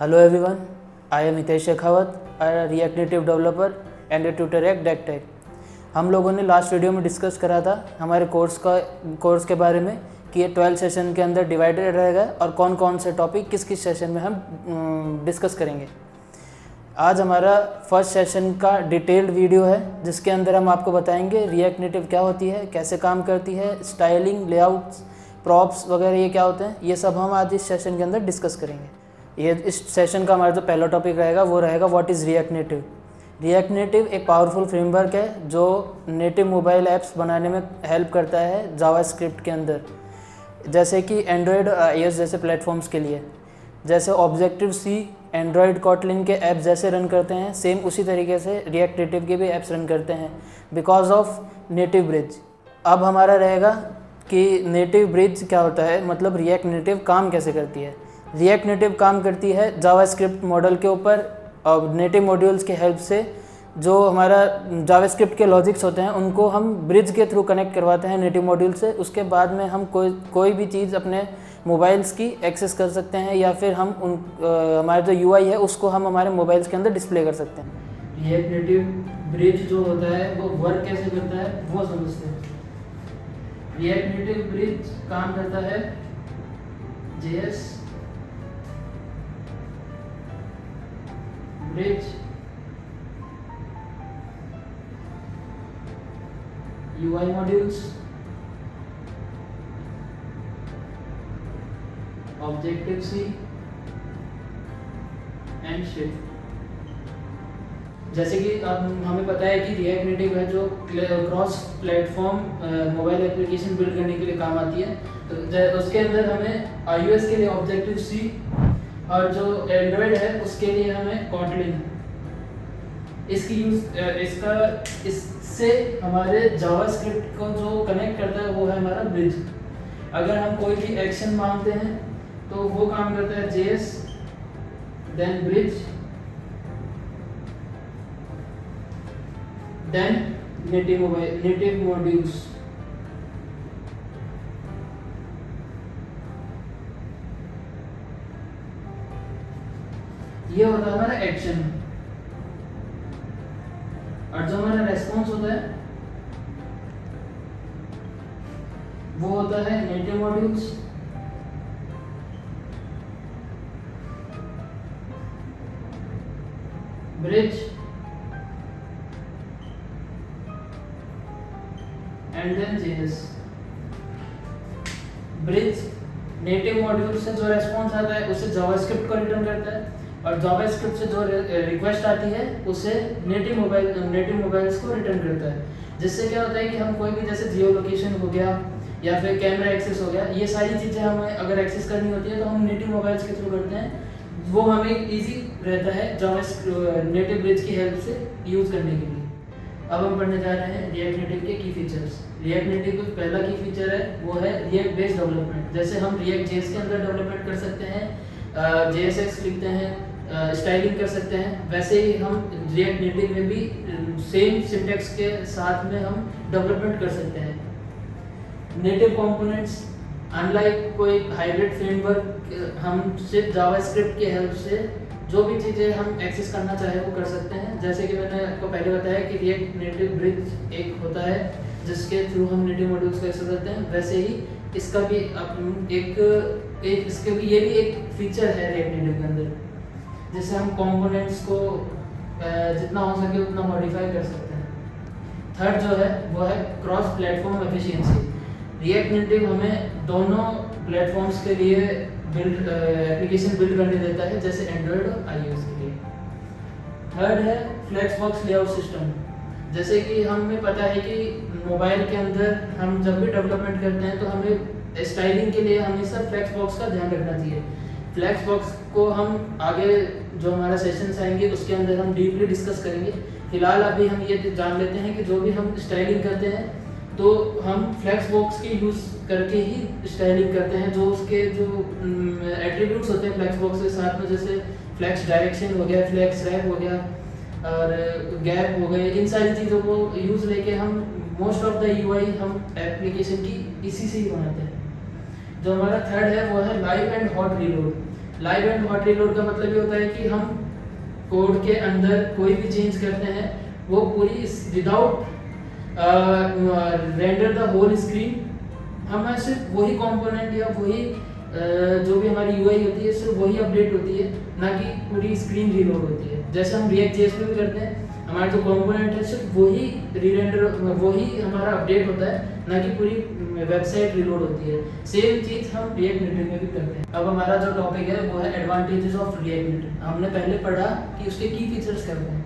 Hello everyone, I am Hitesh Shekhawat, a React Native developer and a tutor at DeckTech। हम लोगों ने last video में discuss करा था हमारे कोर्स के बारे में कि ये 12 सेशन के अंदर डिवाइडेड रहेगा और कौन कौन से टॉपिक किस किस सेशन में हम डिस्कस करेंगे। आज हमारा फर्स्ट सेशन का डिटेल्ड वीडियो है जिसके अंदर हम आपको बताएंगे रिएक्ट नेटिव क्या होती है, कैसे काम करती है, स्टाइलिंग, लेआउट्स, प्रॉप्स वगैरह ये क्या होते हैं, ये सब हम आज इस सेशन के अंदर डिस्कस करेंगे। ये इस सेशन का हमारा जो पहला टॉपिक रहेगा वो रहेगा what is react native. React native एक पावरफुल फ्रेमवर्क है जो नेटिव मोबाइल ऐप्स बनाने में हेल्प करता है जावास्क्रिप्ट के अंदर, जैसे कि एंड्रॉयड और iOS जैसे प्लेटफॉर्म्स के लिए। जैसे ऑब्जेक्टिव सी एंड्रॉयड कॉटलिन के ऐप जैसे रन करते हैं, सेम उसी तरीके से रिएक्ट नेटिव के भी ऐप्स रन करते हैं बिकॉज ऑफ नेटिव ब्रिज। अब हमारा रहेगा कि नेटिव ब्रिज क्या होता है, मतलब रिएक्ट नेटिव काम कैसे करती है। रिएक्ट नेटिव काम करती है जावास्क्रिप्ट मॉडल के ऊपर और नेटिव मॉड्यूल्स के हेल्प से। जो हमारा जावास्क्रिप्ट के लॉजिक्स होते हैं उनको हम ब्रिज के थ्रू कनेक्ट करवाते हैं नेटिव मॉड्यूल से। उसके बाद में हम कोई भी चीज़ अपने मोबाइल्स की एक्सेस कर सकते हैं या फिर हम हमारा जो यूआई है उसको हम हमारे मोबाइल्स के अंदर डिस्प्ले कर सकते हैं। रिएक्ट नेटिव ब्रिज जो होता है वो वर्क कैसे करता है वो समझते हैं। रिएक्ट नेटिव ब्रिज काम करता है JS bridge UI modules, Objective-C and Shift। जैसे कि अब हमें पता है कि रिएक्ट नेटिव है जो cross platform mobile application build करने के लिए काम आती है। तो उसके अंदर हमें iOS के लिए Objective-C और जो एंड्रॉयड है उसके लिए हमें कॉटलिन। इससे हमारे जावास्क्रिप्ट को जो कनेक्ट करता है वो है हमारा ब्रिज। अगर हम कोई भी एक्शन मांगते हैं तो वो काम करता है JS then bridge then native modules. ये होता है हमारा एक्शन और जो हमारा रेस्पॉन्स होता है वो होता है native modules bridge and then JS। Bridge native module से जो रेस्पॉन्स आता है उसे जावास्क्रिप्ट को रिटर्न करता है और जावास्क्रिप्ट से जो रिक्वेस्ट आती है उसे नेटिव मोबाइल्स को रिटर्न करता है। जिससे क्या होता है कि हम कोई भी जैसे जियो लोकेशन हो गया या फिर कैमरा एक्सेस हो गया, ये सारी चीज़ें हमें अगर एक्सेस करनी होती है तो हम नेटिव मोबाइल्स के थ्रू करते हैं। वो हमें ईजी रहता है नेटिव ब्रिज की हेल्प से यूज़ करने के लिए। अब हम पढ़ने जा रहे हैं रिएक्ट नेटिव के की फीचर्स। रिएक्ट नेटिव का पहला की फीचर है वो है रिएक्ट बेस्ड डेवलपमेंट। जैसे हम रिएक्ट JS के अंदर डेवलपमेंट कर सकते हैं, JSX लिखते हैं, स्टाइलिंग कर सकते हैं, वैसे ही हम रिएक्ट नेटिव में भी सेम सिंटैक्स के साथ में हम डेवलपमेंट कर सकते हैं। नेटिव कंपोनेंट्स अनलाइक कोई हाइब्रिड फ्रेमवर्क, हम सिर्फ जावास्क्रिप्ट की हेल्प से जो भी चीज़ें हम एक्सेस करना चाहे वो कर सकते हैं। जैसे कि मैंने आपको पहले बताया कि रिएक्ट नेटिव ब्रिज एक होता है जिसके थ्रू हम नेटिव मॉड्यूल्स को एक्सेस करते हैं, वैसे ही इसका भी ये भी एक फीचर है रिएक्ट नेटिव के अंदर, जिससे हम कंपोनेंट्स को जितना हो सके उतना मॉडिफाई कर सकते हैं। थर्ड जो है वो है cross platform efficiency. React native हमें दोनों प्लेटफॉर्म्स के लिए एप्लीकेशन बिल्ड करने देता है, जैसे एंड्रॉयड और iOS के लिए। थर्ड है फ्लेक्सबॉक्स लेआउट सिस्टम। जैसे कि हमें पता है कि मोबाइल के अंदर हम जब भी डेवलपमेंट करते हैं तो हमें स्टाइलिंग के लिए हमेशा फ्लेक्सबॉक्स का ध्यान रखना चाहिए। फ्लेक्सबॉक्स को हम आगे जो हमारा सेशंस आएंगे उसके अंदर हम डीपली डिस्कस करेंगे। फिलहाल अभी हम ये जान लेते हैं कि जो भी हम स्टाइलिंग करते हैं तो हम फ्लेक्सबॉक्स के यूज़ करके ही स्टाइलिंग करते हैं। जो उसके जो एट्रीब्यूट्स होते हैं फ्लेक्सबॉक्स के साथ में, जैसे फ्लेक्स डायरेक्शन हो गया, फ्लेक्स रैप हो गया और गैप हो गए, इन सारी चीज़ों को यूज़ लेके हम मोस्ट ऑफ द यूआई हम एप्लीकेशन की इसी से ही बनाते हैं। जो हमारा थर्ड है वो है live and hot reload. Live and hot reload का मतलब ये होता है कि हम कोड के अंदर कोई भी चेंज करते हैं वो पूरी without render the whole screen, हमें सिर्फ वही कंपोनेंट या वही जो भी हमारी यूआई होती है सिर्फ वही अपडेट होती है, ना कि पूरी स्क्रीन रीलोड होती है। जैसे हम रिएक्ट जेएस पे भी करते हैं, हमारा जो कंपोनेंट है सिर्फ वही रीरेंडर, वही हमारा अपडेट होता है, ना कि पूरी वेबसाइट रीलोड होती है। सेम चीज़ हम रिएक्ट नेटिव में भी करते हैं। अब हमारा जो टॉपिक है वो है एडवांटेजेस ऑफ रिएक्ट नेटिव। हमने पहले पढ़ा कि उसके की फीचर्स क्या होते हैं।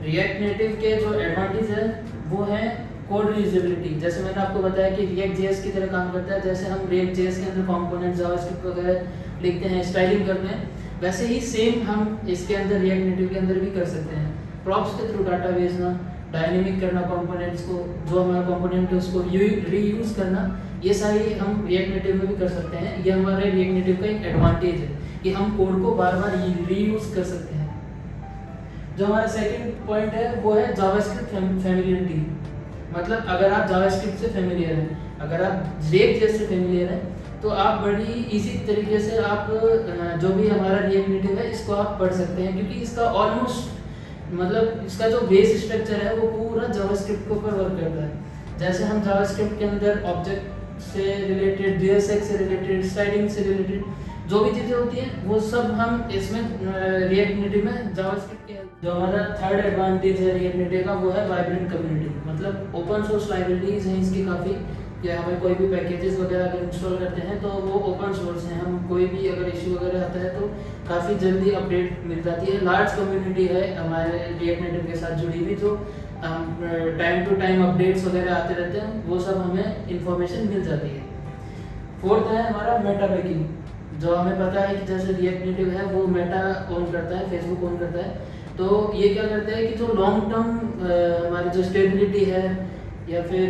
रिएक्ट नेटिव के जो एडवांटेज है वो है कोड रीयूजेबिलिटी। जैसे मैंने आपको बताया कि रिएक्ट जेएस की तरह काम करता है। जैसे हम रिएक्ट जेएस के अंदर कंपोनेंट जावास्क्रिप्ट वगैरह लिखते हैं, स्टाइलिंग करते हैं, वैसे ही सेम हम इसके अंदर रिएक्ट नेटिव के अंदर भी कर सकते हैं। प्रॉप्स के थ्रू डाटा भेजना, डायनेमिक करना कंपोनेंट्स को, जो हमारा कंपोनेंट है उसको रीयूज करना, ये सारी हम रिएक्ट नेटिव में भी कर सकते हैं। ये हमारे रिएक्ट नेटिव का एक एडवांटेज है कि हम कोड को बार बार रीयूज कर सकते हैं। जो हमारा सेकंड पॉइंट है वो है जावास्क्रिप्ट फैमिलियरिटी। मतलब अगर आप जावास्क्रिप्ट से फेमिलियर हैं, अगर आप रिएक्ट जेएस से फेमिलियर हैं, तो आप बड़ी इजी तरीके से आप जो भी हमारा रिएक्ट नेटिव है इसको आप पढ़ सकते हैं, क्योंकि इसका ऑलमोस्ट मतलब इसका जो बेस स्ट्रक्चर है वो पूरा जावास्क्रिप्ट के ऊपर वर्क करता है। जैसे हम जावास्क्रिप्ट के अंदर ऑब्जेक्ट से रिलेटेड, जेएसएक्स से रिलेटेड, स्टाइलिंग से रिलेटेड जो भी चीज़ें होती हैं वो सब हम इसमें रिएक्ट नेटिव में जावास्क्रिप्ट के। जो हमारा थर्ड एडवांटेज है रिएक्ट नेटिव का वो है वाइब्रेंट कम्युनिटी। मतलब ओपन सोर्स लाइब्रेरीज हैं इसकी काफ़ी, या हमें कोई भी पैकेजेस वगैरह अगर इंस्टॉल करते हैं तो वो ओपन सोर्स हैं। हम कोई भी अगर इशू वगैरह आता है तो काफ़ी जल्दी अपडेट मिल जाती है। लार्ज कम्युनिटी है हमारे रिएक्ट नेटिव के साथ जुड़ी हुई, जो टाइम टू टाइम अपडेट्स वगैरह आते रहते हैं, वो सब हमें इंफॉर्मेशन मिल जाती है। फोर्थ है हमारा मेटा बैकिंग। जो हमें पता है कि जैसे रिएक्ट नेटिव है वो मेटा ओन करता है, फेसबुक ओन करता है, तो ये क्या करता है कि जो लॉन्ग टर्म हमारी जो स्टेबिलिटी है या फिर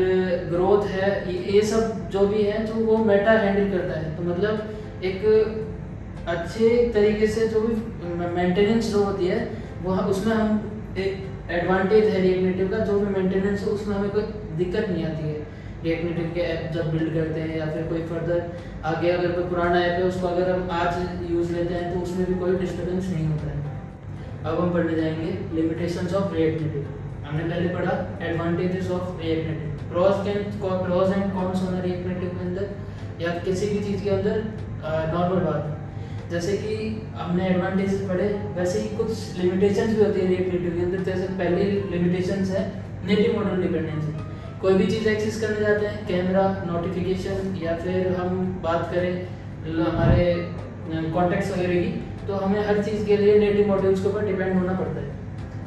ग्रोथ है, ये सब जो भी है जो वो मेटा हैंडल करता है। तो मतलब एक अच्छे तरीके से जो भी मेंटेनेंस जो होती है वो उसमें हम एक एडवांटेज है रिएक्ट नेटिव का, जो भी मेंटेनेंस है उसमें हमें कोई दिक्कत नहीं आती है। रिएक्ट नेटिव के ऐप जब बिल्ड करते हैं या फिर कोई फर्दर आगे अगर कोई पुराना ऐप है उसको अगर हम आज यूज़ लेते हैं तो उसमें भी कोई डिस्टर्बेंस नहीं होता है। अब हम पढ़ने जाएंगे लिमिटेशंस ऑफ रिएक्ट नेटिव। हमने पहले पढ़ा advantages of react native, pros and cons होना रिएक्ट नेटिव के अंदर या किसी भी चीज़ के अंदर नॉर्मल बात। जैसे कि हमने एडवांटेजेस पढ़े, वैसे ही कुछ लिमिटेशंस भी होती है रिएक्ट नेटिव के अंदर। जैसे पहली लिमिटेशंस है नेटिव मॉडल डिपेंडेंसी। कोई भी चीज़ एक्सेस करने जाते हैं, कैमरा, नोटिफिकेशन या फिर हम बात करें हमारे कॉन्टैक्ट्स वगैरह की, तो हमें हर चीज़ के लिए नेटिव मॉड्यूल्स के ऊपर डिपेंड होना पड़ता है।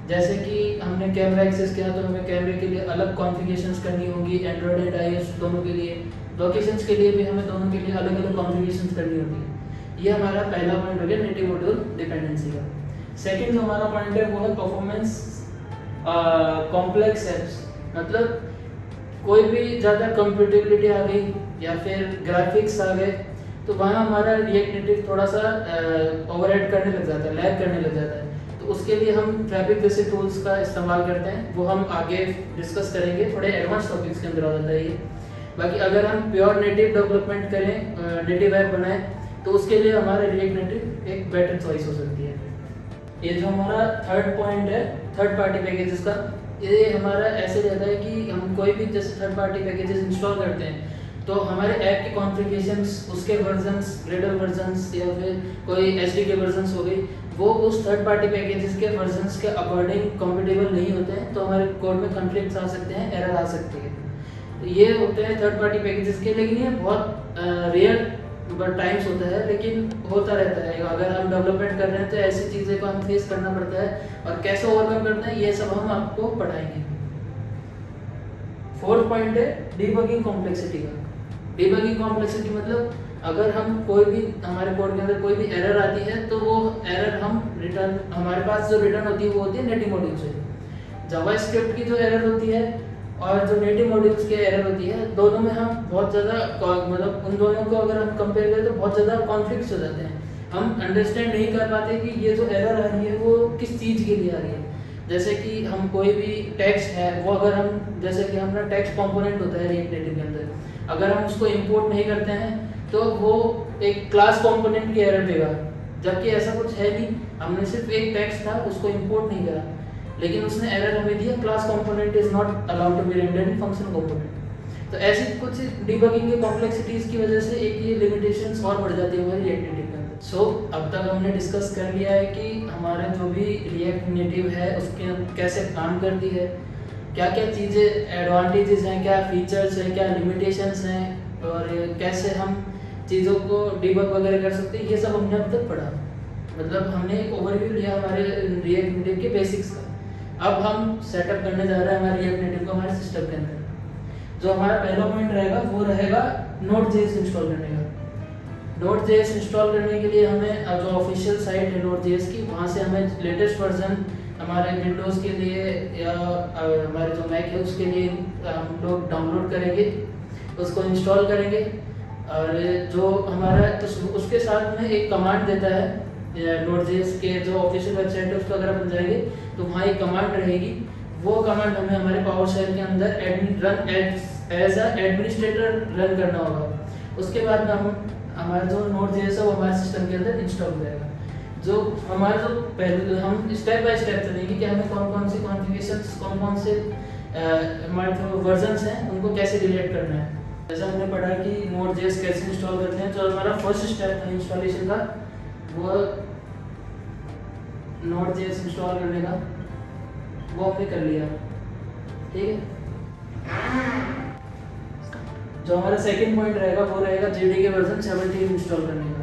जैसे कि हमने कैमरा एक्सेस किया तो हमें कैमरे के लिए अलग कॉन्फ़िगरेशंस करनी होगी, एंड्रॉयड एंड आईओएस दोनों के लिए। लोकेशंस के लिए भी हमें दोनों के लिए अलग अलग कॉन्फ़िगरेशंस करनी होती है। ये हमारा पहला पॉइंट हो गया नेटिव मॉड्यूल डिपेंडेंसी का। सेकंड जो हमारा पॉइंट है वो है परफॉर्मेंस कॉम्प्लेक्स ऐप्स। मतलब कोई भी ज़्यादा कंपेटिबिलिटी आ गई या फिर ग्राफिक्स आ गए तो वहाँ हमारा रिएक्ट नेटिव थोड़ा सा ओवरहेड करने लग जाता है, लैग करने लग जाता है। तो उसके लिए हम ट्रैफिक जैसे टूल्स का इस्तेमाल करते हैं, वो हम आगे डिस्कस करेंगे, थोड़े एडवांस टॉपिक्स के अंदर आ जाता है ये। बाकी अगर हम प्योर नेटिव डेवलपमेंट करें, नेटिव ऐप बनाएं, तो उसके लिए हमारा रिएक्ट नेटिव एक बेटर चॉइस हो सकती है। ये जो हमारा थर्ड पॉइंट है थर्ड पार्टी पैकेजेस का, ये हमारा ऐसे रहता है कि हम कोई भी जैसे थर्ड पार्टी पैकेजेस इंस्टॉल करते हैं तो हमारे ऐप की कॉन्फ़िगरेशंस, उसके वर्जन्स, ग्रेडल वर्जन्स या फिर कोई एसडीके वर्जन्स हो गई, वो उस थर्ड पार्टी पैकेजेस के वर्जन्स के अकॉर्डिंग कॉम्पेटिबल नहीं होते हैं, तो हमारे कोड में कॉन्फ्लिक्ट्स आ सकते हैं, एरर आ सकती है। तो ये होते हैं थर्ड पार्टी पैकेजेस के, लेकिन ये बहुत रेयर टाइम्स होता है, लेकिन होता रहता है। अगर हम डेवलपमेंट कर रहे हैं तो ऐसी चीज़ें को हम फेस करना पड़ता है, और कैसे ओवरकम करते हैं ये सब हम आपको पढ़ाएंगे। फोर्थ पॉइंट है डीबगिंग कॉम्प्लेक्सिटी का। डीबगिंग कॉम्प्लेक्सिटी मतलब अगर हम कोई भी हमारे कोड के अंदर कोई भी एरर आती है तो वो एरर हम रिटर्न, हमारे पास जो रिटर्न होती है वो होती है नेटिव मॉड्यूल से। जावास्क्रिप्ट की जो एरर होती है और जो नेटिव मॉड्यूल्स की एरर होती है, दोनों में हम बहुत ज़्यादा मतलब उन दोनों को अगर हम कंपेयर करें तो बहुत ज़्यादा कॉन्फ्लिक्ट्स हो जाते हैं। हम अंडरस्टैंड नहीं कर पाते कि ये जो एरर आ रही है वो किस चीज़ के लिए आ रही है। जैसे कि हम कोई भी टेक्स्ट है वो अगर हम, जैसे कि हमारा टेक्स्ट कंपोनेंट होता है रिएक्ट नेटिव के अंदर, अगर हम उसको इंपोर्ट नहीं करते हैं तो वो एक क्लास कंपोनेंट की एरर देगा। जबकि ऐसा कुछ है नहीं, हमने सिर्फ एक टेक्स्ट था उसको इंपोर्ट नहीं करा, लेकिन उसने एरर हमें दिया class component is not allowed to be rendered in function component. तो ऐसी कुछ डिबगिंग की कॉम्प्लेक्सिटीज़ की वजह से एक ये लिमिटेशंस और बढ़ जाती है हमारी रिएक्ट नेटिव के अंदर। सो अब तक हमने डिस्कस कर लिया है कि हमारा जो भी रिएक्ट नेटिव है उसके कैसे काम करती है, क्या क्या चीज़ें एडवांटेजेस हैं, क्या फीचर्स हैं, क्या लिमिटेशंस हैं, और कैसे हम चीज़ों को डिबग वगैरह कर सकते हैं। ये सब हमने अब तक पढ़ा, मतलब हमने एक ओवरव्यू लिया हमारे रिएक्ट नेटिव के बेसिक्स का। अब हम सेटअप करने जा रहे हैं हमारे रिएक्ट नेटिव को हमारे सिस्टम के अंदर। जो हमारा पहला पॉइंट रहेगा वो रहेगा Node.js इंस्टॉल करने का। Node.js इंस्टॉल करने के लिए हमें जो ऑफिशियल साइट है Node.js की, वहाँ से हमें लेटेस्ट वर्जन हमारे विंडोज़ के लिए या हमारे जो मैक है उसके लिए हम लोग डाउनलोड करेंगे, उसको इंस्टॉल करेंगे। और जो हमारा तो उसके साथ में एक कमांड देता है Node.js के जो ऑफिशियल वेबसाइट है, उसको अगर अपन जाएंगे तो वहाँ एक कमांड रहेगी। वो कमांड हमें हमारे पावर शेल के अंदर run as a administrator run करना होगा। उसके बाद में हम हमारा जो Node.js है वो हमारे सिस्टम के अंदर इंस्टॉल हो जाएगा। जो हमारा जो पहले हम स्टेप बाय स्टेप चलेंगे कि हमें कौन कौन सी कॉन्फ़िगरेशंस, कौन कौन से हमारे जो वर्जन्स हैं उनको कैसे डिलीट करना है। जैसा हमने पढ़ा कि Node.js कैसे इंस्टॉल करते हैं, जो हमारा फर्स्ट स्टेप था इंस्टॉलेशन का वो Node.js इंस्टॉल करने का, वो हमने कर लिया, ठीक है। जो हमारा सेकंड पॉइंट रहेगा वो रहेगा JDK वर्जन 17 इंस्टॉल करने का।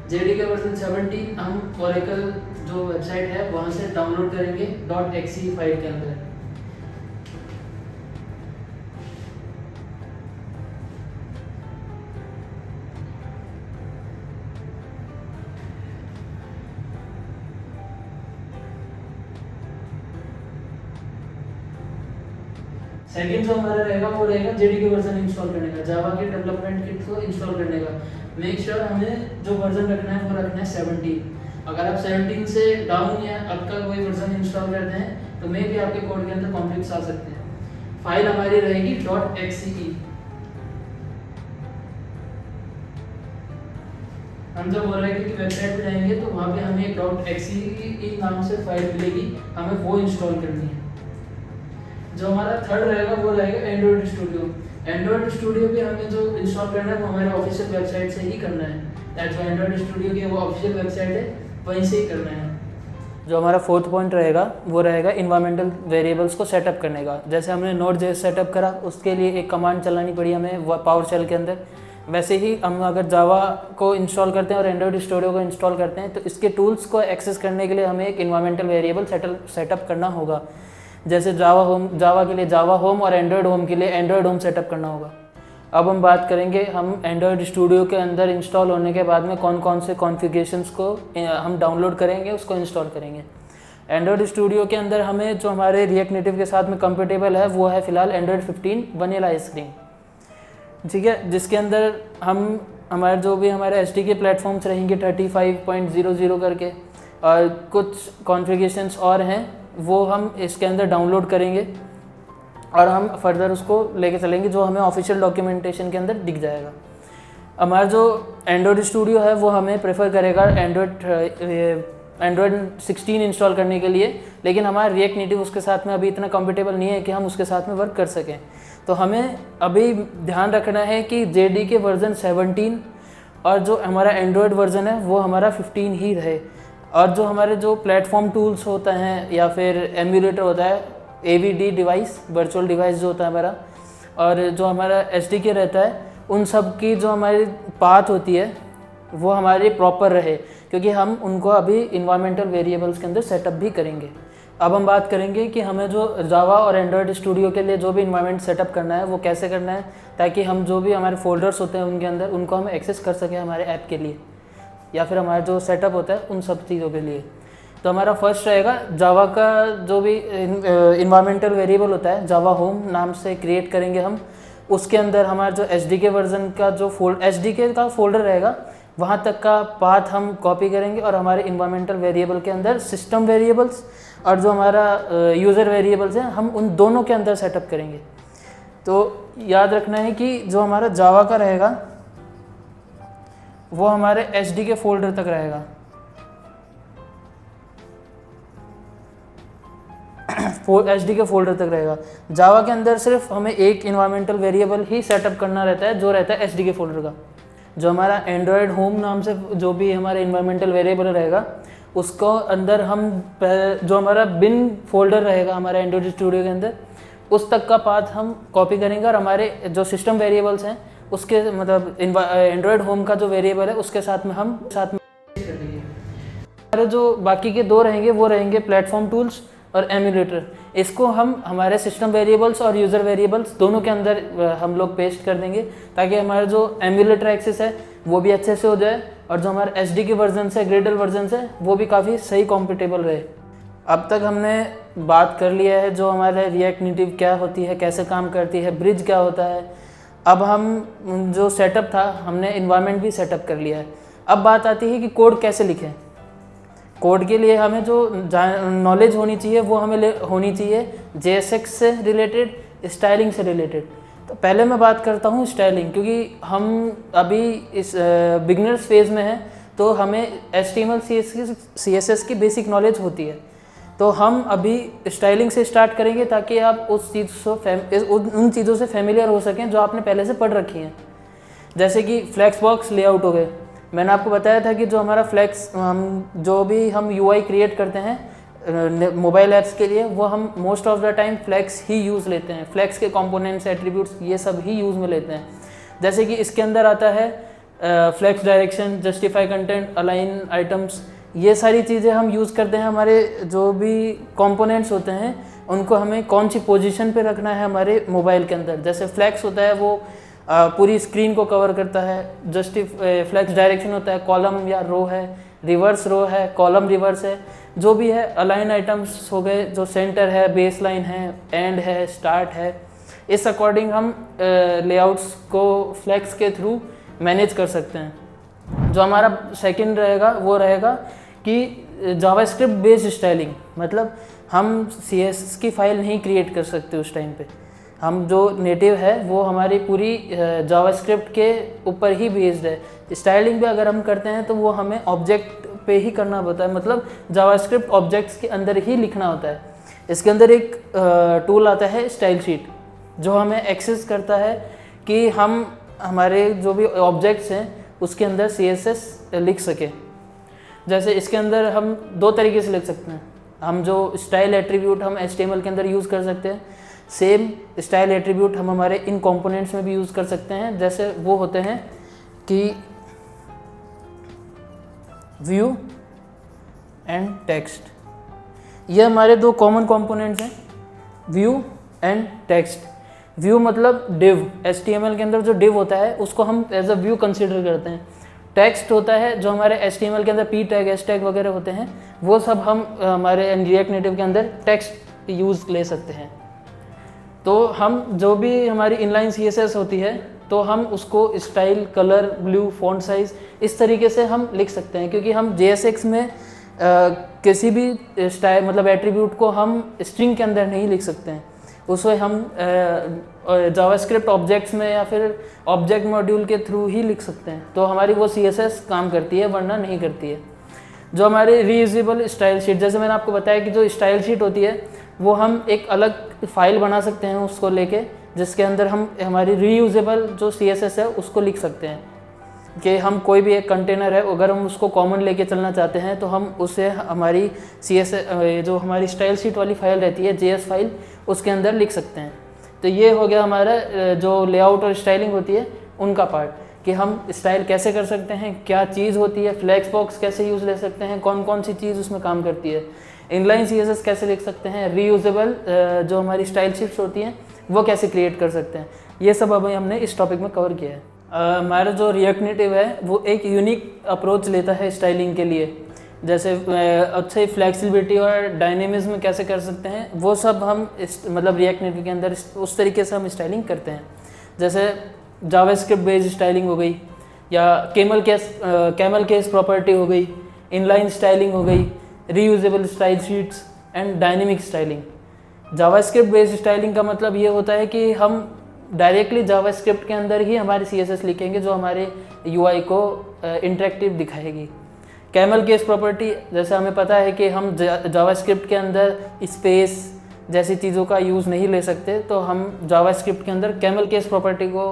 JDK वर्जन 17 हम Oracle जो वेबसाइट है वहाँ से डाउनलोड करेंगे .exe फाइल के अंदर। सेकंड जो हमारा रहेगा वो रहेगा JDK वर्जन इंस्टॉल करने का, जावा के डेवलपमेंट किट को इंस्टॉल करने का। मेक श्योर हमें जो वर्जन रखना है वो रखना है 17। अगर आप 17 से डाउन या अब का कोई वर्जन इंस्टॉल करते हैं तो मे भी आपके कोड के अंदर कॉन्फ्लिक्ट्स आ सकते हैं। फाइल हमारी रहेगी .exe। हम जब Oracle की वेबसाइट पे जाएंगे तो वहाँ पे हमें एक .exe नाम से फाइल मिलेगी, हमें वो इंस्टॉल करनी है। जो हमारा थर्ड रहेगा वो रहेगा एंड्रॉइड स्टूडियो। एंड्रॉइड स्टूडियो भी हमें जो इंस्टॉल करना है वो हमारे ऑफिशियल वेबसाइट से ही करना है। दैट्स व्हाई एंड्रॉइड स्टूडियो की वो ऑफिशियल वेबसाइट है, वहीं से ही करना है। जो हमारा फोर्थ पॉइंट रहेगा वो रहेगा इन्वायरमेंटल वेरिएबल्स को सेटअप करने का। जैसे हमने Node.js सेटअप करा, उसके लिए एक कमांड चलानी पड़ी हमें पावर शेल के अंदर, वैसे ही हम अगर जावा को इंस्टॉल करते हैं और एंड्रॉइड स्टूडियो को इंस्टॉल करते हैं तो इसके टूल्स को एक्सेस करने के लिए हमें एक इन्वायरमेंटल वेरिएबल सेटअप करना होगा। जैसे जावा के लिए जावा होम और एंड्रॉयड होम के लिए एंड्रॉयड होम सेटअप करना होगा। अब हम बात करेंगे हम एंड्रॉयड स्टूडियो के अंदर इंस्टॉल होने के बाद में कौन कौन से कॉन्फ़िगरेशंस को हम डाउनलोड करेंगे, उसको इंस्टॉल करेंगे। एंड्रॉयड स्टूडियो के अंदर हमें जो हमारे रिएक्ट नेटिव के साथ में कंपेटेबल है वो है फ़िलहाल एंड्रॉयड 15 वनीला आइसक्रीम, ठीक है, जिसके अंदर हम हमारे जो भी हमारे SDK प्लेटफॉर्म्स रहेंगे 35.00 करके, और कुछ कॉन्फ़िगरेशंस और हैं वो हम इसके अंदर डाउनलोड करेंगे और हम फर्दर उसको लेके चलेंगे, जो हमें ऑफिशियल डॉक्यूमेंटेशन के अंदर दिख जाएगा। हमारा जो एंड्रॉयड स्टूडियो है वो हमें प्रेफर करेगा एंड्रॉयड 16 इंस्टॉल करने के लिए, लेकिन हमारा रिएक्ट नेटिव उसके साथ में अभी इतना कंफर्टेबल नहीं है कि हम उसके साथ में वर्क कर सकें। तो हमें अभी ध्यान रखना है कि JDK वर्जन 17 और जो हमारा एंड्रॉयड वर्जन है वो हमारा 15 ही रहे। और जो हमारे जो प्लेटफॉर्म टूल्स होता हैं या फिर एम्यूलेटर होता है, AVD डिवाइस, वर्चुअल डिवाइस जो होता है हमारा, और जो हमारा SDK रहता है, उन सब की जो हमारी पाथ होती है वो हमारी प्रॉपर रहे, क्योंकि हम उनको अभी इन्वायरमेंटल वेरिएबल्स के अंदर सेटअप भी करेंगे। अब हम बात करेंगे कि हमें जो जावा और एंड्रॉयड स्टूडियो के लिए जो भी इन्वायरमेंट सेटअप करना है वो कैसे करना है, ताकि हम जो भी हमारे फोल्डर्स होते हैं उनके अंदर उनको हम एक्सेस कर सकें हमारे ऐप के लिए, या फिर हमारा जो सेटअप होता है उन सब चीज़ों के लिए। तो हमारा फर्स्ट रहेगा जावा का जो भी इन्वायरमेंटल वेरिएबल होता है, जावा होम नाम से क्रिएट करेंगे हम। उसके अंदर हमारा जो SDK वर्जन का जो SDK का फोल्डर रहेगा वहाँ तक का पाथ हम कॉपी करेंगे और हमारे इन्वायरमेंटल वेरिएबल के अंदर सिस्टम वेरिएबल्स और जो हमारा यूज़र वेरिएबल्स हैं हम उन दोनों के अंदर सेटअप करेंगे। तो याद रखना है कि जो हमारा जावा का रहेगा वो हमारे SDK फोल्डर तक रहेगा, SDK फोल्डर तक रहेगा। जावा के अंदर सिर्फ हमें एक इन्वायरमेंटल वेरिएबल ही सेटअप करना रहता है जो रहता है SDK फोल्डर का। जो हमारा एंड्रॉयड होम नाम से जो भी हमारा इन्वायरमेंटल वेरिएबल रहेगा उसको अंदर हम जो हमारा बिन फोल्डर रहेगा हमारे एंड्रॉयड स्टूडियो के अंदर उस तक का पाथ हम कॉपी करेंगे और हमारे जो सिस्टम वेरिएबल्स हैं उसके मतलब एंड्रॉयड होम का जो वेरिएबल है उसके साथ में हम साथ में हमारे जो बाकी के दो रहेंगे वो रहेंगे प्लेटफॉर्म टूल्स और एमुलेटर। इसको हम हमारे सिस्टम वेरिएबल्स और यूज़र वेरिएबल्स दोनों के अंदर हम लोग पेस्ट कर देंगे ताकि हमारा जो एमुलेटर एक्सेस है वो भी अच्छे से हो जाए और जो हमारा SDK वर्जन है ग्रेडल वर्जन है वो भी काफ़ी सही कॉम्पिटेबल रहे। अब तक हमने बात कर लिया है जो हमारे रिएक्ट नेटिव क्या होती है, कैसे काम करती है, ब्रिज क्या होता है। अब हम जो सेटअप था हमने इन्वायरमेंट भी सेटअप कर लिया है। अब बात आती है कि कोड कैसे लिखें। कोड के लिए हमें जो नॉलेज होनी चाहिए वो हमें होनी चाहिए JSX से रिलेटेड, स्टाइलिंग से रिलेटेड। तो पहले मैं बात करता हूँ स्टाइलिंग, क्योंकि हम अभी इस बिगनर्स फेज़ में हैं तो हमें HTML CSS की बेसिक नॉलेज होती है। तो हम अभी स्टाइलिंग से स्टार्ट करेंगे ताकि आप उस चीज़ से उन चीज़ों से फेमिलियर हो सकें जो आपने पहले से पढ़ रखी हैं। जैसे कि फ्लेक्स बॉक्स लेआउट हो गए। मैंने आपको बताया था कि जो हमारा जो भी हम UI क्रिएट करते हैं मोबाइल ऐप्स के लिए वो हम most of the time flex ही यूज़ लेते हैं। फ्लेक्स के कंपोनेंट्स, एट्रीब्यूट्स ये सब ही यूज़ में लेते हैं। जैसे कि इसके अंदर आता है flex direction, justify content, align items, ये सारी चीज़ें हम यूज़ करते हैं। हमारे जो भी कंपोनेंट्स होते हैं उनको हमें कौन सी पोजीशन पे रखना है हमारे मोबाइल के अंदर। जैसे फ्लेक्स होता है वो पूरी स्क्रीन को कवर करता है। फ्लेक्स डायरेक्शन होता है कॉलम या रो है, रिवर्स रो है, कॉलम रिवर्स है, जो भी है। अलाइन आइटम्स हो गए जो सेंटर है, बेस लाइन है, एंड है, स्टार्ट है। इस अकॉर्डिंग हम लेआउट्स को फ्लेक्स के थ्रू मैनेज कर सकते हैं। जो हमारा सेकंड रहेगा वो रहेगा कि जावास्क्रिप्ट बेस्ड स्टाइलिंग, मतलब हम CSS की फ़ाइल नहीं क्रिएट कर सकते उस टाइम पे। हम जो नेटिव है वो हमारी पूरी जावास्क्रिप्ट के ऊपर ही बेस्ड है। स्टाइलिंग भी अगर हम करते हैं तो वो हमें ऑब्जेक्ट पे ही करना होता है, मतलब जावास्क्रिप्ट ऑब्जेक्ट्स के अंदर ही लिखना होता है। इसके अंदर एक टूल आता है स्टाइल शीट जो हमें एक्सेस करता है कि हम हमारे जो भी ऑब्जेक्ट्स हैं उसके अंदर CSS लिख सके। जैसे इसके अंदर हम दो तरीके से लिख सकते हैं। हम जो स्टाइल एट्रीब्यूट हम HTML के अंदर यूज़ कर सकते हैं, सेम स्टाइल एट्रीब्यूट हम हमारे इन कंपोनेंट्स में भी यूज़ कर सकते हैं। जैसे वो होते हैं कि व्यू एंड टेक्स्ट, ये हमारे दो कॉमन कंपोनेंट्स हैं, व्यू एंड टेक्स्ट। व्यू मतलब डिव, HTML के अंदर जो डिव होता है उसको हम एज अ व्यू कंसिडर करते हैं। टेक्स्ट होता है जो हमारे HTML के अंदर P टैग, S टैग वगैरह होते हैं, वो सब हम हमारे रिएक्ट नेटिव के अंदर टेक्स्ट यूज़ ले सकते हैं। तो हम जो भी हमारी इनलाइन CSS होती है तो हम उसको style, colour, blue, font size इस तरीके से हम लिख सकते हैं, क्योंकि हम JSX में किसी भी स्टाइल मतलब एट्रीब्यूट को हम स्ट्रिंग के अंदर नहीं लिख सकते हैं। उसमें हम जावास्क्रिप्ट ऑब्जेक्ट्स में या फिर ऑब्जेक्ट मॉड्यूल के थ्रू ही लिख सकते हैं। तो हमारी वो CSS काम करती है, वरना नहीं करती है। जो हमारी रीयूजेबल स्टाइल शीट, जैसे मैंने आपको बताया कि जो स्टाइल शीट होती है वो हम एक अलग फाइल बना सकते हैं उसको लेके, जिसके अंदर हम हमारी रीयूजेबल जो CSS है उसको लिख सकते हैं। कि हम कोई भी एक कंटेनर है अगर हम उसको कॉमन लेके चलना चाहते हैं तो हम उसे हमारी CSS जो हमारी स्टाइल शीट वाली फाइल रहती है JS फाइल, उसके अंदर लिख सकते हैं। तो ये हो गया हमारा जो लेआउट और स्टाइलिंग होती है उनका पार्ट, कि हम स्टाइल कैसे कर सकते हैं, क्या चीज़ होती है, फ्लैक्स बॉक्स कैसे यूज़ ले सकते हैं, कौन कौन सी चीज़ उसमें काम करती है, इनलाइन CSS कैसे लिख सकते हैं, रीयूजेबल जो हमारी स्टाइल शीट्स होती हैं वो कैसे क्रिएट कर सकते हैं। ये सब अभी हमने इस टॉपिक में कवर किया है। हमारा जो रिएक्ट नेटिव है वो एक यूनिक अप्रोच लेता है स्टाइलिंग के लिए। जैसे अच्छे फ्लेक्सिबिलिटी और डायनेमिज्म कैसे कर सकते हैं वो सब हम मतलब रिएक्ट नेटिव के अंदर उस तरीके से हम स्टाइलिंग करते हैं। जैसे जावास्क्रिप्ट बेस्ड स्टाइलिंग हो गई, या कैमल केस प्रॉपर्टी हो गई, इनलाइन स्टाइलिंग हो गई, reusable style sheets and dynamic styling. JavaScript based styling का मतलब ये होता है कि हम डायरेक्टली जावास्क्रिप्ट के अंदर ही हमारे CSS लिखेंगे जो हमारे UI को इंटरेक्टिव दिखाएगी। कैमल केस प्रॉपर्टी, जैसे हमें पता है कि हम जावास्क्रिप्ट के अंदर स्पेस, जैसी चीज़ों का यूज़ नहीं ले सकते, तो हम जावास्क्रिप्ट के अंदर कैमल केस प्रॉपर्टी को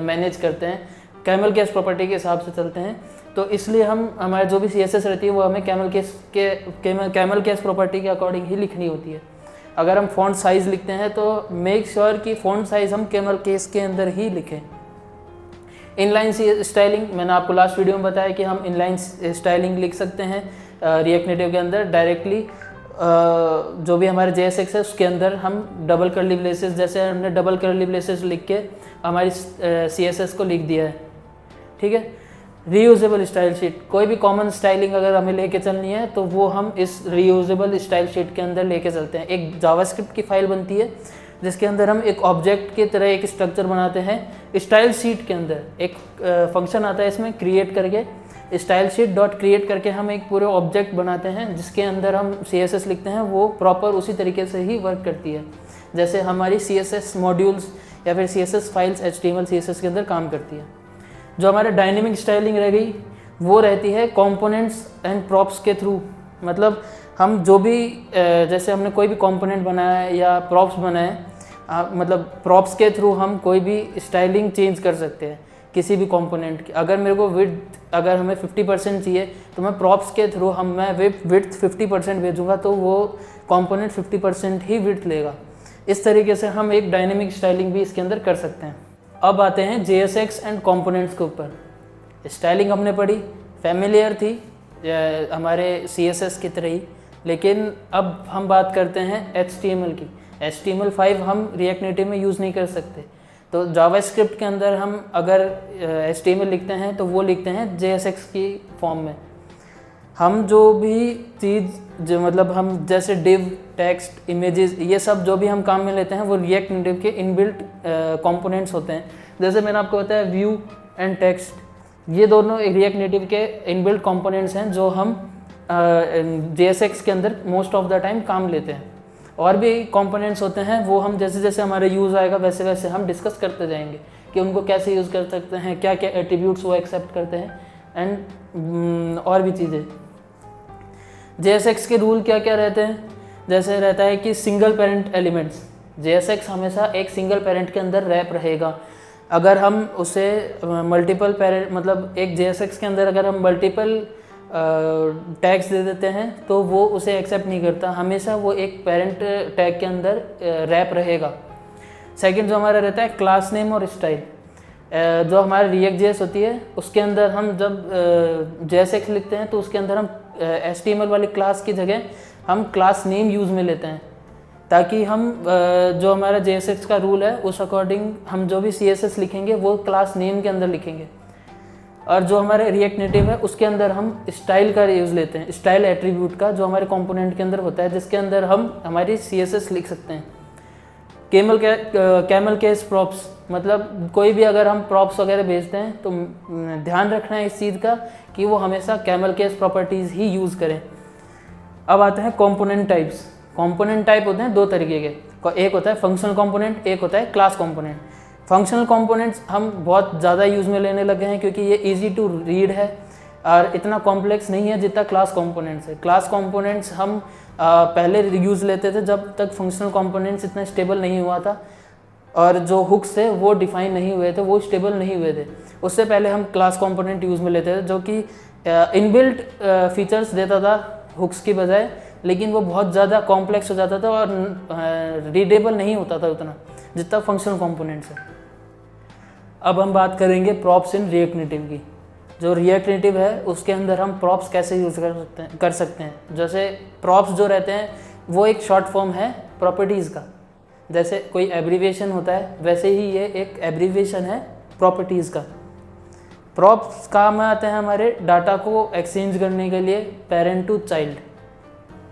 मैनेज करते हैं, कैमल केस प्रॉपर्टी के हिसाब से चलते हैं। तो इसलिए हम हमारे जो भी CSS रहती है वो हमें कैमल केस प्रॉपर्टी के अकॉर्डिंग ही लिखनी होती है। अगर हम फ़ॉन्ट साइज़ लिखते हैं तो मेक श्योर कि फ़ॉन्ट साइज़ हम कैमल केस के अंदर ही लिखें। इनलाइन स्टाइलिंग, मैंने आपको लास्ट वीडियो में बताया कि हम इनलाइन स्टाइलिंग लिख सकते हैं रिएक्ट नेटिव के अंदर डायरेक्टली। जो भी हमारे JSX है उसके अंदर हम डबल कर्ली ब्रेसेस, जैसे हमने डबल कर्ली ब्रेसेस लिख के हमारी CSS को लिख दिया है, ठीक है। रीयूजेबल स्टाइल शीट, कोई भी कॉमन स्टाइलिंग अगर हमें लेके चलनी है तो वो हम इस रीयूजेबल स्टाइल शीट के अंदर लेके चलते हैं। एक जावास्क्रिप्ट की फाइल बनती है जिसके अंदर हम एक ऑब्जेक्ट की तरह एक स्ट्रक्चर बनाते हैं। स्टाइल शीट के अंदर एक फंक्शन आता है इसमें क्रिएट करके, स्टाइल शीट डॉट क्रिएट करके हम एक पूरे ऑब्जेक्ट बनाते हैं जिसके अंदर हम CSS लिखते हैं। वो प्रॉपर उसी तरीके से ही वर्क करती है जैसे हमारी CSS मॉड्यूल्स या फिर CSS फाइल्स HTML CSS के अंदर काम करती है। जो हमारे डायनेमिक स्टाइलिंग रह गई वो रहती है कंपोनेंट्स एंड प्रॉप्स के थ्रू। मतलब हम जो भी जैसे हमने कोई भी कंपोनेंट बनाया है या प्रॉप्स बनाए, मतलब प्रॉप्स के थ्रू हम कोई भी स्टाइलिंग चेंज कर सकते हैं किसी भी कंपोनेंट की। अगर मेरे को विड्थ, अगर हमें 50% चाहिए तो मैं प्रॉप्स के थ्रू मैं विड्थ 50% भेजूँगा तो वो कंपोनेंट 50% ही विड्थ लेगा। इस तरीके से हम एक डायनेमिक स्टाइलिंग भी इसके अंदर कर सकते हैं। अब आते हैं JSX एंड कंपोनेंट्स के ऊपर। स्टाइलिंग हमने पढ़ी, फैमिलियर थी हमारे CSS की तरह ही, लेकिन अब हम बात करते हैं HTML की। HTML5 हम रिएक्ट नेटिव में यूज़ नहीं कर सकते, तो जावास्क्रिप्ट के अंदर हम अगर HTML लिखते हैं तो वो लिखते हैं JSX की फॉर्म में। हम जो भी चीज़ जो मतलब हम जैसे डिव, टेक्स्ट, इमेजेस, ये सब जो भी हम काम में लेते हैं वो रिएक्ट नेटिव के इनबिल्ट कंपोनेंट्स होते हैं। जैसे मैंने आपको बताया व्यू एंड टेक्स्ट, ये दोनों एक रिएक्ट नेटिव के इनबिल्ट कंपोनेंट्स हैं जो हम JSX के अंदर मोस्ट ऑफ द टाइम काम लेते हैं। और भी कंपोनेंट्स होते हैं वो हम जैसे जैसे हमारे यूज़ आएगा वैसे वैसे हम डिस्कस करते जाएंगे कि उनको कैसे यूज़ कर सकते हैं, क्या क्या एट्रीब्यूट्स वो एक्सेप्ट करते हैं एंड और भी चीज़ें। JSX के रूल क्या क्या रहते हैं, जैसे रहता है कि सिंगल पेरेंट एलिमेंट्स, JSX हमेशा एक सिंगल पेरेंट के अंदर रैप रहेगा। अगर हम उसे मल्टीपल पेरेंट, मतलब एक JSX के अंदर अगर हम मल्टीपल टैग्स दे देते हैं तो वो उसे एक्सेप्ट नहीं करता, हमेशा वो एक पेरेंट टैग के अंदर रैप रहेगा। सेकंड जो हमारा रहता है क्लास नेम और स्टाइल। जो हमारा React.js होती है उसके अंदर हम जब JSX लिखते हैं तो उसके अंदर हम HTML वाली क्लास की जगह हम क्लास नेम यूज़ में लेते हैं, ताकि हम जो हमारा JSX का रूल है उस अकॉर्डिंग हम जो भी CSS लिखेंगे वो क्लास नेम के अंदर लिखेंगे। और जो हमारे रिएक्ट नेटिव है उसके अंदर हम स्टाइल का यूज़ लेते हैं, स्टाइल एट्रीब्यूट का, जो हमारे कंपोनेंट के अंदर होता है जिसके अंदर हम हमारी CSS लिख सकते हैं। कैमल केस प्रॉप्स, मतलब कोई भी अगर हम प्रॉप्स वगैरह भेजते हैं तो ध्यान रखना है इस चीज़ का कि वो हमेशा कैमल केस प्रॉपर्टीज़ ही यूज़ करें। अब आते हैं कंपोनेंट टाइप्स। कंपोनेंट टाइप होते हैं दो तरीके के, एक होता है फंक्शनल कंपोनेंट, एक होता है क्लास कंपोनेंट। फंक्शनल कंपोनेंट्स हम बहुत ज़्यादा यूज़ में लेने लगे हैं क्योंकि ये इजी टू रीड है और इतना कॉम्प्लेक्स नहीं है जितना क्लास कंपोनेंट्स है। क्लास कंपोनेंट्स हम पहले यूज़ लेते थे जब तक फंक्शनल कंपोनेंट्स इतना स्टेबल नहीं हुआ था और जो हुक्स थे वो डिफाइन नहीं हुए थे, वो स्टेबल नहीं हुए थे। उससे पहले हम क्लास कंपोनेंट यूज़ में लेते थे जो कि इनबिल्ट फीचर्स देता था हुक्स की बजाय, लेकिन वो बहुत ज़्यादा कॉम्प्लेक्स हो जाता था और रीडेबल नहीं होता था उतना जितना फंक्शनल कंपोनेंट्स है। अब हम बात करेंगे प्रॉप्स इन रिएक्ट नेटिव की। जो रिएक्ट नेटिव है उसके अंदर हम प्रॉप्स कैसे यूज़ कर सकते हैं। जैसे प्रॉप्स जो रहते हैं वो एक शॉर्ट फॉर्म है प्रॉपर्टीज़ का, जैसे कोई एब्रीविएशन होता है वैसे ही ये एक एब्रीविएशन है प्रॉपर्टीज़ का। प्रॉप्स काम में आते हैं हमारे डाटा को एक्सचेंज करने के लिए parent to child,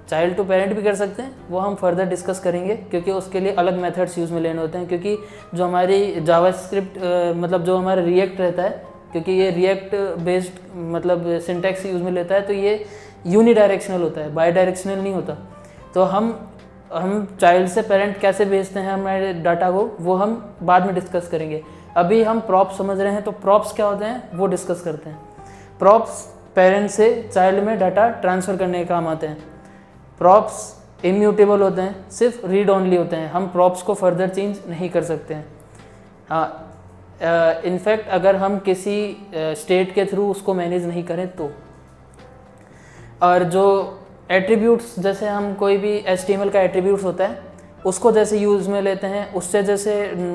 child to parent भी कर सकते हैं, वो हम फर्दर डिस्कस करेंगे क्योंकि उसके लिए अलग मेथड्स यूज़ में लेने होते हैं। क्योंकि जो हमारी जावास्क्रिप्ट मतलब जो हमारा रिएक्ट रहता है, क्योंकि ये रिएक्ट बेस्ड मतलब सिंटैक्स यूज़ में लेता है तो ये यूनिडायरेक्शनल होता है, बाई डायरेक्शनल नहीं होता। तो हम चाइल्ड से पेरेंट कैसे भेजते हैं हमारे डाटा को वो हम बाद में डिस्कस करेंगे। अभी हम प्रॉप्स समझ रहे हैं तो प्रॉप्स क्या होते हैं वो डिस्कस करते हैं। प्रॉप्स पेरेंट से चाइल्ड में डाटा ट्रांसफ़र करने के काम आते हैं। प्रॉप्स इम्यूटेबल होते हैं, सिर्फ रीड ओनली होते हैं, हम प्रॉप्स को फर्दर चेंज नहीं कर सकते हैं। हाँ, इनफैक्ट अगर हम किसी स्टेट के थ्रू उसको मैनेज नहीं करें तो। और जो एट्रीब्यूट्स, जैसे हम कोई भी HTML का एट्रीब्यूट्स होता है उसको जैसे यूज़ में लेते हैं, उससे जैसे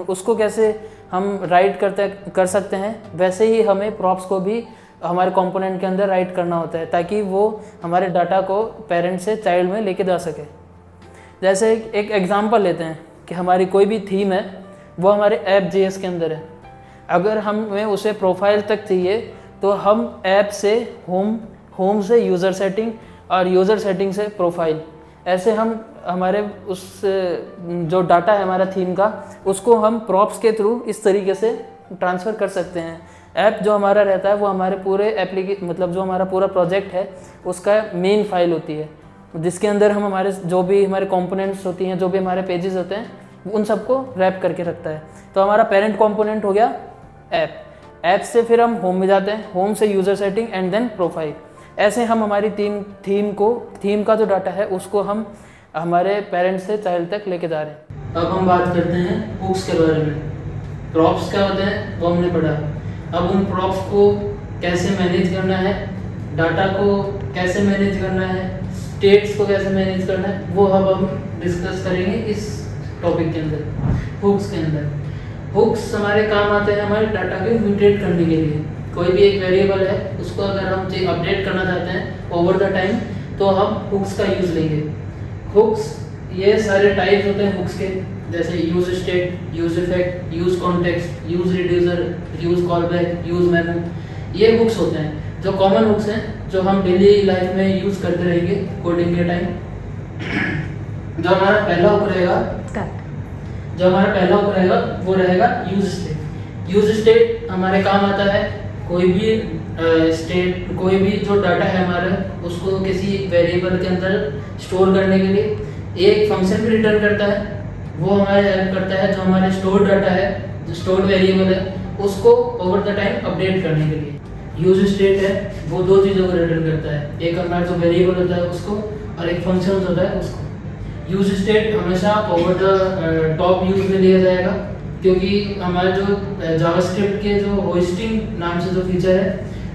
उसको कैसे हम राइट कर सकते हैं, वैसे ही हमें प्रॉप्स को भी हमारे कंपोनेंट के अंदर राइट करना होता है ताकि वो हमारे डाटा को पेरेंट से चाइल्ड में लेके जा सके। जैसे एक एग्जांपल लेते हैं कि हमारी कोई भी थीम है वो हमारे ऐप JS के अंदर है, अगर हमें उसे प्रोफाइल तक चाहिए तो हम ऐप से होम से यूज़र सेटिंग और यूज़र सेटिंग से प्रोफाइल, ऐसे हम हमारे उस जो डाटा है हमारा थीम का उसको हम प्रॉप्स के थ्रू इस तरीके से ट्रांसफ़र कर सकते हैं। ऐप जो हमारा रहता है वो हमारे पूरे मतलब जो हमारा पूरा प्रोजेक्ट है उसका मेन फाइल होती है, जिसके अंदर हम हमारे जो भी हमारे कंपोनेंट्स होती हैं, जो भी हमारे पेजेस होते हैं उन सबको रैप करके रखता है। तो हमारा पेरेंट कंपोनेंट हो गया ऐप से फिर हम होम में जाते हैं, होम से user setting and then profile. ऐसे हम हमारी थीम का जो डाटा है उसको हम हमारे पेरेंट्स से चाइल्ड तक लेके जा रहे हैं। अब हम बात करते हैं हुक्स के बारे में। प्रॉप्स क्या होते हैं वो हमने पढ़ा, अब उन प्रॉप्स को कैसे मैनेज करना है, डाटा को कैसे मैनेज करना है, स्टेट्स को कैसे मैनेज करना है, वो अब हम डिस्कस करेंगे इस टॉपिक के अंदर। हुक्स के अंदर हुक्स हमारे काम आते हैं हमारे डाटा को म्यूटेट करने के लिए। कोई भी एक वेरिएबल है उसको अगर हम अपडेट करना चाहते हैं ओवर द टाइम तो हम हुक्स का यूज़ लेंगे। हुक्स ये सारे टाइप्स होते हैं हुक्स के, जैसे use state, use effect, use context, use reducer, use callback, use memo, ये हुक्स होते हैं जो कॉमन हुक्स हैं जो हम डेली लाइफ में यूज़ करते रहेंगे कोडिंग के टाइम। जो हमारा पहला हुक रहेगा वो रहेगा यूज स्टेट। यूज स्टेट हमारे काम आता है कोई भी जो डाटा है हमारा उसको किसी वेरिएबल के अंदर स्टोर करने के लिए एक फंक्शन भी रिटर्न करता है, वो हमारे हेल्प करता है जो हमारे स्टोर डाटा है, जो स्टोर वेरिएबल है उसको ओवर द टाइम अपडेट करने के लिए। यूज स्टेट है वो दो चीज़ों को रिटर्न करता है, एक हमारा जो वेरिएबल होता है उसको और एक फंक्शन होता है उसको। यूज स्टेट हमेशा ओवर द टॉप यूज में लिया जाएगा क्योंकि हमारा जो जावास्क्रिप्ट के जो होस्टिंग नाम से जो फीचर है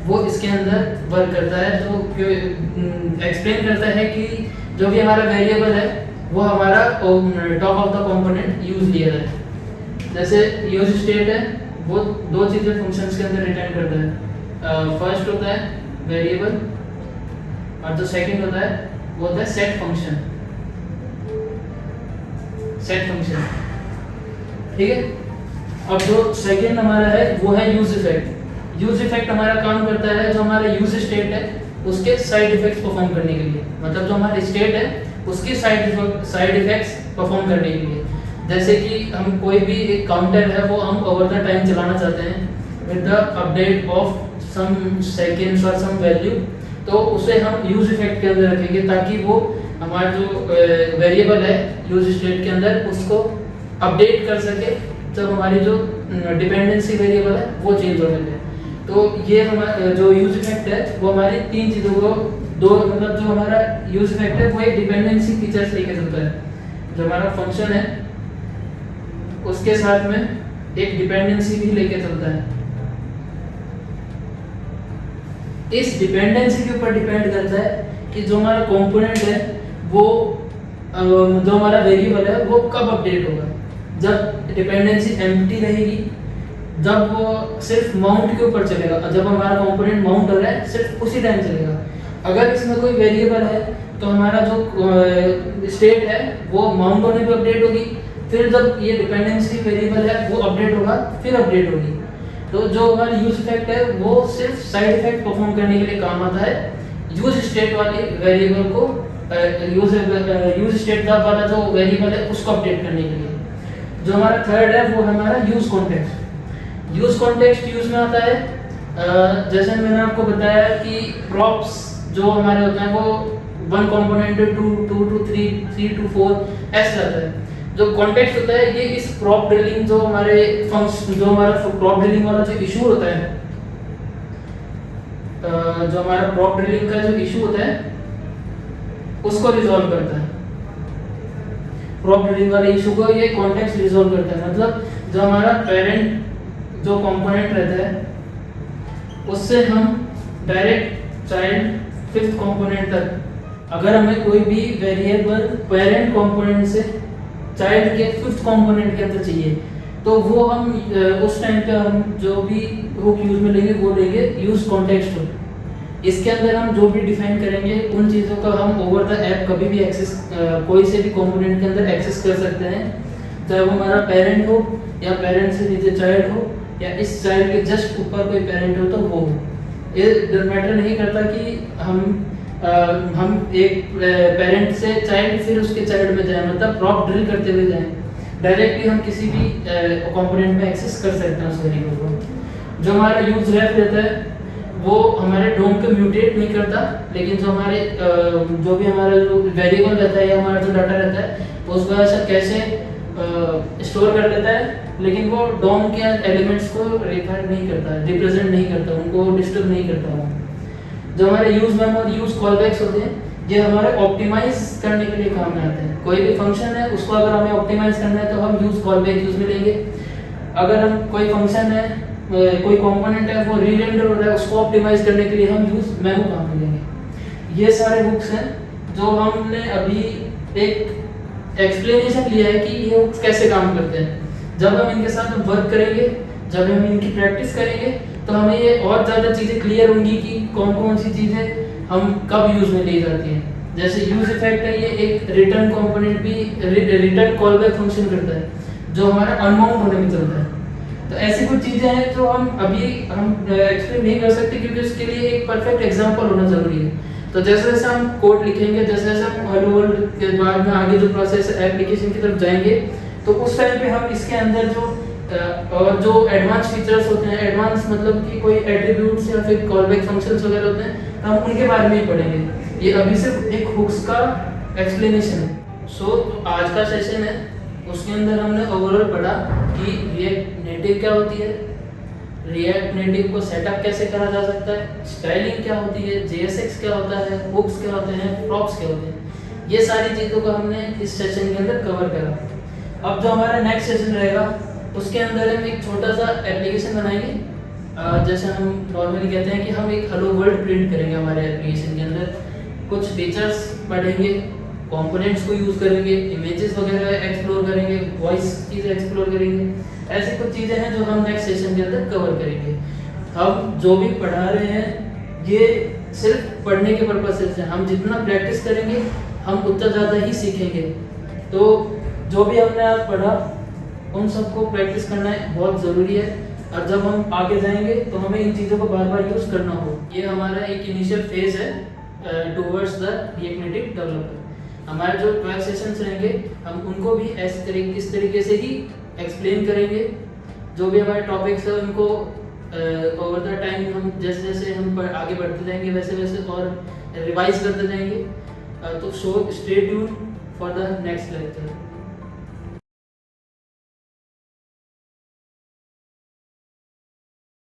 वो इसके अंदर वर्क करता है, जो एक्सप्लेन करता है कि जो भी हमारा वेरिएबल है वो हमारा top of the component use लिया जाए। जैसे यूज स्टेट है वो दो चीज़ें फंक्शंस के अंदर रिटर्न करता है, फर्स्ट होता है वेरिएबल और जो सेकंड होता है वो होता है सेट फंक्शन। ठीक है। अब जो सेकंड हमारा है वो है यूज इफेक्ट। यूज इफेक्ट हमारा काम करता है जो हमारा यूज स्टेट है उसके साइड इफेक्ट्स परफॉर्म करने के लिए, मतलब जो हमारी स्टेट है उसकी साइड इफेक्ट्स परफॉर्म करने के लिए। जैसे कि हम कोई भी एक काउंटर है वो हम ओवर द टाइम चलाना चाहते हैं with the update of some seconds और सम वैल्यू, तो उसे हम यूज इफेक्ट के अंदर रखेंगे ताकि वो हमारा जो वेरिएबल है यूज स्टेट के अंदर उसको अपडेट कर सके जब हमारी जो डिपेंडेंसी वेरिएबल है वो चेंज हो सके। तो ये हमारा जो यूज इफेक्ट है वो हमारी तीन चीज़ों को मतलब जो हमारा यूज इफेक्ट है वो एक डिपेंडेंसी फीचर्स लेके चलता है। जो हमारा फंक्शन है उसके साथ में एक डिपेंडेंसी भी लेके चलता है। इस डिपेंडेंसी के ऊपर डिपेंड करता है कि जो हमारा कंपोनेंट है वो जो हमारा वेरिएबल है वो कब अपडेट होगा। जब डिपेंडेंसी एम्प्टी रहेगी, जब वो सिर्फ माउंट के ऊपर चलेगा, जब हमारा कंपोनेंट माउंट हो रहा है सिर्फ उसी टाइम चलेगा। अगर इसमें कोई वेरिएबल है तो हमारा जो स्टेट है वो माउंट होने पे अपडेट होगी, फिर जब ये डिपेंडेंसी वेरिएबल है वो अपडेट होगा, फिर अपडेट होगी। तो जो हमारा यूज इफेक्ट है वो सिर्फ साइड इफेक्ट परफॉर्म करने के लिए काम आता है। यूज स्टेट वाले वेरिएबल को यूज स्टेट वाला जो वेरिएबल है उसको अपडेट करने के लिए। जो हमारा थर्ड है वो हमारा use context. Use context use में आता है जैसे मैंने आपको बताया कि प्रॉप्स जो हमारे होते हैं वो 1 कंपोनेंट 2 to 3 3 to 4 ऐसे रहता है। जो कॉन्टेक्स्ट होता है ये इस प्रॉप ड्रिलिंग जो हमारे जो हमारा प्रॉप ड्रिलिंग वाला जो इशू होता है, जो हमारा प्रॉप ड्रिलिंग का जो इशू होता है उसको रिजॉल्व करता है। प्रॉप ड्रिलिंग वाले इशू को ये कॉन्टेक्स्ट रिजॉल्व करता है। मतलब जो हमारा पेरेंट जो कंपोनेंट रहता है उससे हम डायरेक्ट चाइल्ड फिफ्थ कंपोनेंट तक, अगर हमें कोई भी वेरिएबल पेरेंट कंपोनेंट से चाइल्ड के फिफ्थ कंपोनेंट के अंदर चाहिए तो वो हम उस टाइम पे हम जो भी हुक यूज में लेंगे वो लेंगे यूज कॉन्टेक्स्ट हुक। इसके अंदर हम जो भी डिफाइन करेंगे उन चीज़ों का हम ओवर द ऐप कभी भी एक्सेस कोई से भी कंपोनेंट के अंदर एक्सेस कर सकते हैं, चाहे वो हमारा पेरेंट हो या पेरेंट से नीचे चाइल्ड हो या इस चाइल्ड के जस्ट ऊपर कोई पेरेंट हो तो वो हो। ये मैटर नहीं करता कि हम एक पेरेंट से चाइल्ड फिर उसके चाइल्ड में जाएं, मतलब प्रॉप ड्रिल करते हुए जाएं, डायरेक्टली हम किसी भी कंपोनेंट में एक्सेस कर सकते हैं उस वेरिएबल को। जो हमारा यूज रेफ रहता है वो हमारे डोम को म्यूटेट नहीं करता, लेकिन जो हमारे जो भी हमारा जो वेरिएबल रहता है या हमारा जो डाटा रहता है वो उसको ऐसा कैसे स्टोर कर लेता है, लेकिन वो डोम के एलिमेंट्स को रिफर नहीं करता, रिप्रेजेंट नहीं करता, उनको डिस्टर्ब नहीं करता वो। जो हमारे यूज मेमोरी यूज कॉलबैक्स होते हैं ये हमारे ऑप्टिमाइज करने के लिए काम में आते हैं। कोई भी फंक्शन है उसको अगर हमें ऑप्टिमाइज करना है तो हम यूज कॉलबैक यूज में लेंगे। अगर हम कोई फंक्शन है कोई कंपोनेंट है वो रीरेंडर हो रहा है उसको ऑप्टिमाइज करने के लिए हम यूज मेमो काम में लेंगे। ये सारे हुक्स हैं जो हमने अभी एक एक्सप्लेनेशन लिया है कि ये हुक्स कैसे काम करते हैं। जब हम इनके साथ वर्क करेंगे, जब हम इनकी प्रैक्टिस करेंगे तो हमें ये और ज़्यादा चीज़ें क्लियर होंगी कि कौन कौन सी चीज़ें हम कब यूज़ में ली जाती हैं। जैसे यूज इफेक्ट है, ये एक रिटर्न कंपोनेंट भी रिटर्न कॉलबैक फंक्शन करता है जो हमारा अनबाउंड होने में चलता है। तो ऐसी कुछ चीज़ें हैं जो हम एक्सप्लेन नहीं कर सकते क्योंकि उसके लिए एक परफेक्ट एग्जांपल होना जरूरी है। तो जैसे जैसे हम कोड लिखेंगे, जैसे जैसे हम हेलो वर्ल्ड के बाद में आगे जो प्रोसेस एप्लीकेशन की तरफ जाएंगे तो उस टाइम पे हम इसके अंदर और जो एडवांस फीचर्स होते हैं, एडवांस मतलब कि कोई एट्रीब्यूट्स या फिर कॉलबैक फंक्शंस वगैरह होते हैं तो हम उनके बारे में ही पढ़ेंगे। ये अभी सिर्फ एक हुक्स का एक्सप्लेनेशन है। सो आज का सेशन है उसके अंदर हमने ओवरऑल पढ़ा कि रिएक्ट नेटिव क्या होती है, रिएक्ट नेटिव को सेटअप कैसे करा जा सकता है, स्टाइलिंग क्या होती है, JSX क्या होता है, हुक्स क्या होते हैं, प्रॉप्स क्या होते हैं। ये सारी चीज़ों को हमने इस सेशन के अंदर कवर करा। अब जो हमारा नेक्स्ट सेशन रहेगा उसके अंदर हम एक छोटा सा एप्लीकेशन बनाएंगे। जैसे हम नॉर्मली कहते हैं कि हम एक हेलो वर्ल्ड प्रिंट करेंगे हमारे एप्लीकेशन के अंदर, कुछ फीचर्स पढ़ेंगे, कंपोनेंट्स को यूज़ करेंगे, इमेजेस वगैरह एक्सप्लोर करेंगे, वॉइस चीज़ें एक्सप्लोर करेंगे। ऐसी कुछ चीज़ें हैं जो हम नेक्स्ट सेशन के अंदर कवर करेंगे। हम जो भी पढ़ा रहे हैं ये सिर्फ पढ़ने के पर्पज से, हम जितना प्रैक्टिस करेंगे हम उतना ज़्यादा ही सीखेंगे। तो जो भी हमने आज पढ़ा उन सबको प्रैक्टिस करना बहुत ज़रूरी है, और जब हम आगे जाएंगे तो हमें इन चीज़ों को बार बार यूज़ करना हो। ये हमारा एक इनिशियल फेज है towards the react native developer. हमारे जो 12 सेशंस रहेंगे हम उनको भी इस तरीके से ही एक्सप्लेन करेंगे। जो भी हमारे टॉपिक्स है उनको ओवर द टाइम हम जैसे जैसे हम आगे बढ़ते जाएंगे वैसे वैसे और रिवाइज करते जाएंगे। तो stay tuned for the next lecture.